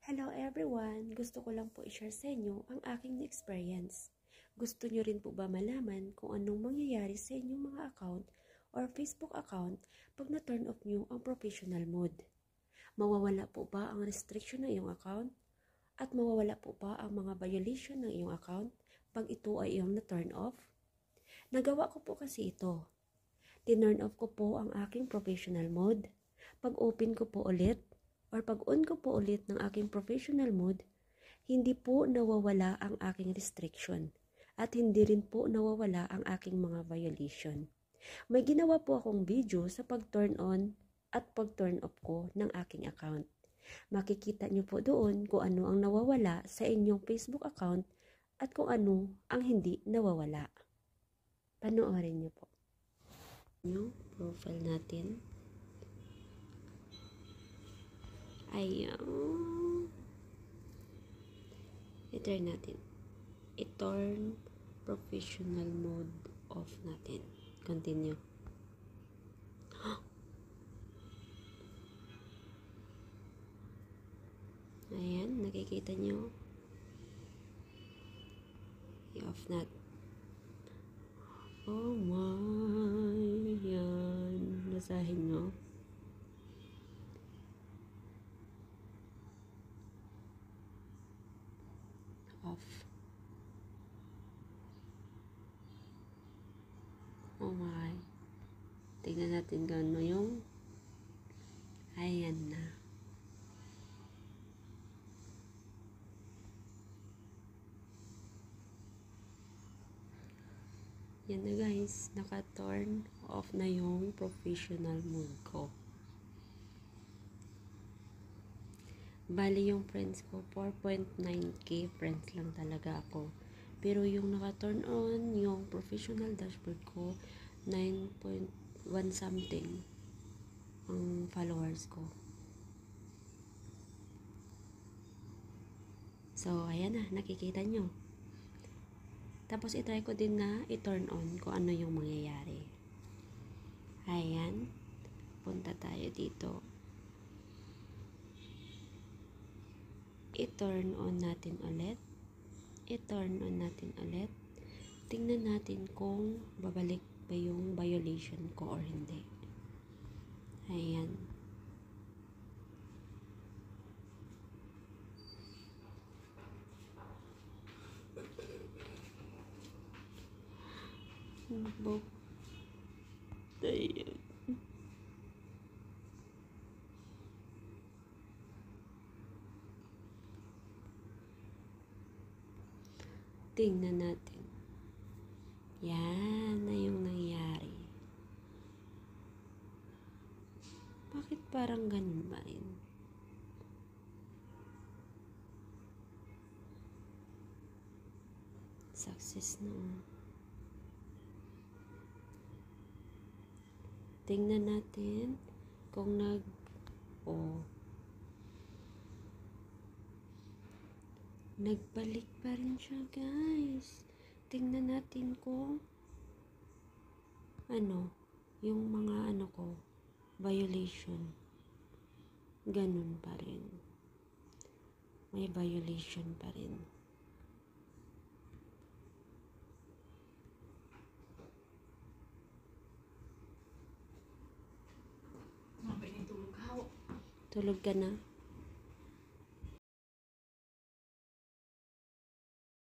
Hello everyone! Gusto ko lang po i-share sa inyo ang aking experience. Gusto nyo rin po ba malaman kung anong mangyayari sa inyong mga account or Facebook account pag na-turn off nyo ang professional mode? Mawawala po ba ang restriction ng iyong account? At mawawala po ba ang mga violation ng iyong account pag ito ay iyong na-turn off? Nagawa ko po kasi ito. Tinurn off ko po ang aking professional mode. Pag open ko po ulit, or pag-on ko po ulit ng aking professional mode, hindi po nawawala ang aking restriction at hindi rin po nawawala ang aking mga violation. May ginawa po akong video sa pag-turn on at pag-turn off ko ng aking account. Makikita nyo po doon kung ano ang nawawala sa inyong Facebook account at kung ano ang hindi nawawala. Panoorin nyo po. Yung profile natin. Ayan. I-turn natin. I-turn professional mode off natin. Continue. Ayan. Nakikita nyo. I-off natin. Oh my. Ayan. Basahin nyo. Off. Oh my. Tingnan natin gano yung ayan na. Yan na guys. Naka-turn off na yung professional mode ko. Bali yung friends ko, 4.9k friends lang talaga ako. Pero yung naka-turn on, yung professional dashboard ko, 9.1 something ang followers ko. So, ayan na, nakikita nyo. Tapos, itry ko din na i-turn on kung ano yung mangyayari. Ayan. Punta tayo dito. I-turn on natin ulit. I-turn on natin ulit. Tingnan natin kung babalik ba yung violation ko or hindi. Ayan. Ayan. Tingnan natin. Yan na yung nangyari. Bakit parang ganun ba rin? Success na. Tingnan natin kung nagbalik pa rin siya guys. Tingnan natin kung yung mga ko violation, ganun pa rin, may violation pa rin. Tulog ka na?